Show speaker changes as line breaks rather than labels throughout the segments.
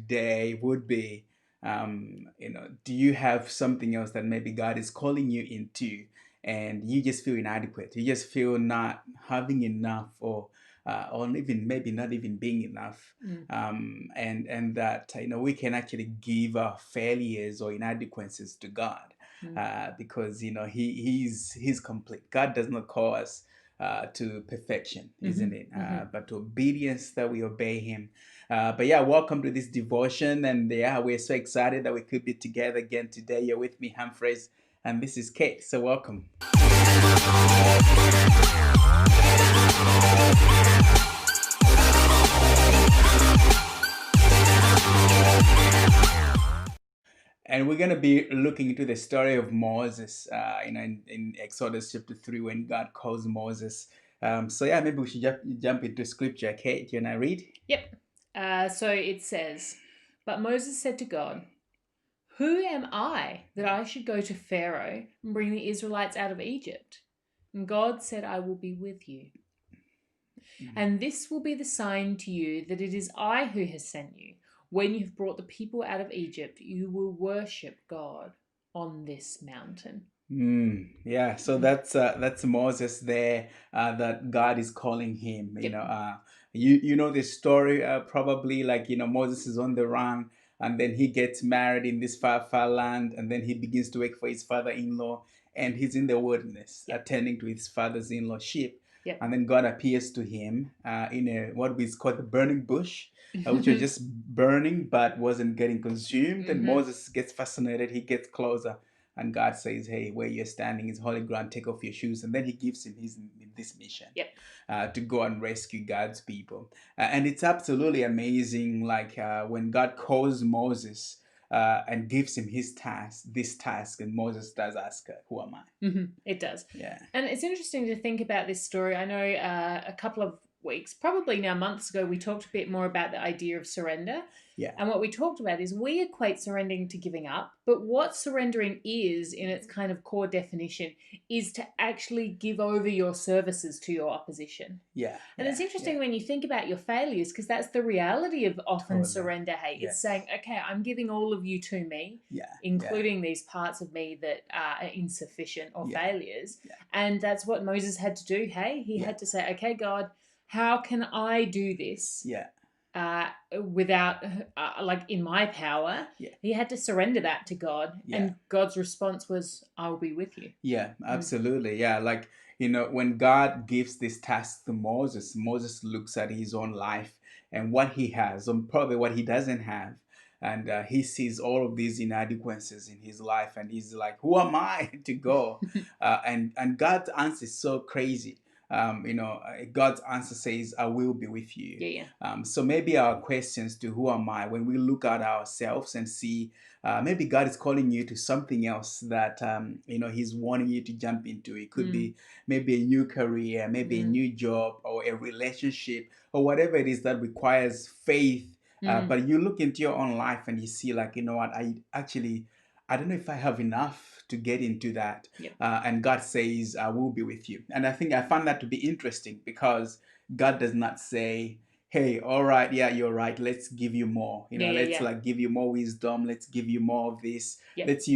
today would be, do you have something else that maybe God is calling you into, and you just feel inadequate? You just feel not having enough, or even maybe not even being enough,
Mm.
and that we can actually give our failures or inadequacies to God,
Mm.
because he's complete. God does not call us to perfection, isn't it?
Mm-hmm. Mm-hmm.
But to obedience, that we obey Him. But yeah, welcome to this devotion, and yeah, we're so excited that we could be together again today. You're with me, Humphreys, and this is Kate. So welcome. And we're going to be looking into the story of Moses, in Exodus chapter 3, when God calls Moses. So yeah, maybe we should jump into scripture. Kate, you and I read?
Yep. So it says, "But Moses said to God, 'Who am I that I should go to Pharaoh and bring the Israelites out of Egypt?' And God said, 'I will be with you. And this will be the sign to you that it is I who has sent you. When you have brought the people out of Egypt, you will worship God on this mountain.'"
Yeah, so
Mm.
that's Moses there, that God is calling him.
Yep.
You know the story, probably, like Moses is on the run, and then he gets married in this far land, and then he begins to work for his father-in-law, and he's in the wilderness,
Yep.
attending to his father's-in-law sheep,
Yep.
and then God appears to him in a what we call the burning bush. Which was just burning but wasn't getting consumed, and
Mm-hmm.
Moses gets fascinated. He gets closer, and God says, "Hey, where you're standing is holy ground. Take off your shoes." And then He gives him this mission,
Yep.
to go and rescue God's people. And it's absolutely amazing. Like when God calls Moses and gives him this task, and Moses does ask, "Who am I?"
Mm-hmm. It does.
Yeah,
And it's interesting to think about this story. I know a couple of weeks, probably now months ago, we talked a bit more about the idea of surrender.
yeah,
And what we talked about is we equate surrendering to giving up, but what surrendering is in its kind of core definition is to actually give over your services to your opposition.
yeah,
And
yeah,
it's interesting
yeah.
when you think about your failures, because that's the reality of often
Totally.
surrender. Hey, it's
Yes.
saying, okay, I'm giving all of you to me,
Yeah, yeah,
including these parts of me that are insufficient or
yeah,
failures.
yeah,
And that's what Moses had to do. Hey, he
yeah,
had to say, okay, God, how can I do this
yeah,
without, like, in my power?
yeah,
He had to surrender that to God.
yeah.
And God's response was, I will be with you.
Yeah,
Mm.
absolutely. Yeah, like, when God gives this task to Moses, Moses looks at his own life and what he has, and probably what he doesn't have. And he sees all of these inadequacies in his life, and he's like, "Who am I to go?" And God's answer is so crazy. God's answer says, "I will be with you."
Yeah, yeah.
So maybe our questions to "Who am I?" when we look at ourselves and see, maybe God is calling you to something else that He's wanting you to jump into. It could
Mm,
be maybe a new career, maybe a
mm,
new job, or a relationship, or whatever it is that requires faith.
mm.
But you look into your own life and you see, like, what, I don't know if I have enough to get into that.
Yep.
And God says, "I will be with you." And I think I found that to be interesting, because God does not say, "Hey, all right, yeah, you're right. Let's give you more.
Yeah, yeah,
Let's
yeah.
like give you more wisdom. Let's give you more of this.
Yep.
Let's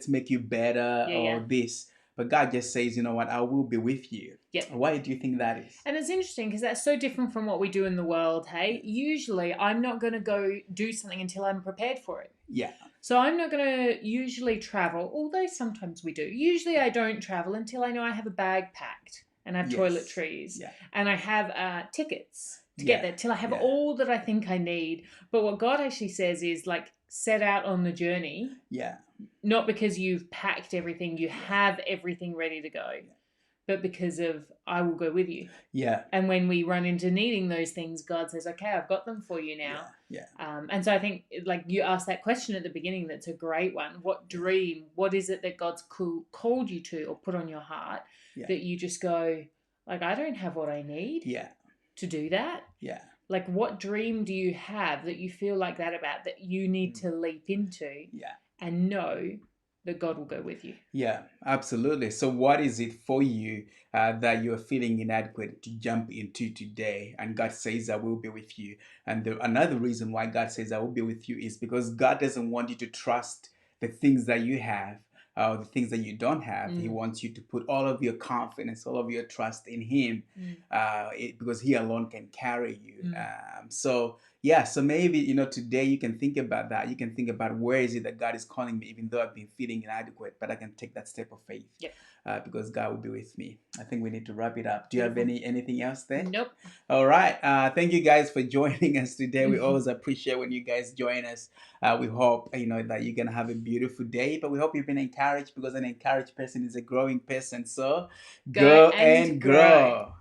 make you better,
Yeah,
or
yeah.
this." But God just says, "You know what? I will be with you."
Yep.
Why do you think that is?
And it's interesting because that's so different from what we do in the world. Hey, usually I'm not going to go do something until I'm prepared for it.
Yeah,
So I'm not going to usually travel, although sometimes we do. Usually I don't travel until I know I have a bag packed and I have
yes,
toiletries
yeah,
and I have tickets to get
yeah,
there, till I have
yeah,
all that I think I need. But what God actually says is, like, set out on the journey,
yeah,
not because you've packed everything, you
yeah,
have everything ready to go, but because of I will go with you.
yeah,
And when we run into needing those things, God says, okay, I've got them for you
yeah,
now.
yeah,
And so I think, like, you asked that question at the beginning, that's a great one. What dream, what is it that God's called you to or put on your heart
yeah,
that you just go, like, I don't have what I need
yeah,
to do that?
yeah,
Like, what dream do you have that you feel like that about, that you need
mm,
to leap into
yeah,
and know that God will go with you.
Yeah, absolutely. So, what is it for you that you're feeling inadequate to jump into today? And God says, I will be with you. And another reason why God says, I will be with you is because God doesn't want you to trust the things that you have. The things that you don't have. He
Mm,
wants you to put all of your confidence, all of your trust in Him,
mm,
because He alone can carry you.
mm.
So, yeah, so maybe, today you can think about that. You can think about, where is it that God is calling me, even though I've been feeling inadequate, but I can take that step of faith,
Yep.
because God will be with me. I think we need to wrap it up. Do you have
Beautiful.
anything else there?
Nope.
All right. Thank you guys for joining us today. We always appreciate when you guys join us. We hope that you're gonna have a beautiful day. But we hope you've been encouraged, because an encouraged person is a growing person. So
Go
go
and
and
grow.
grow.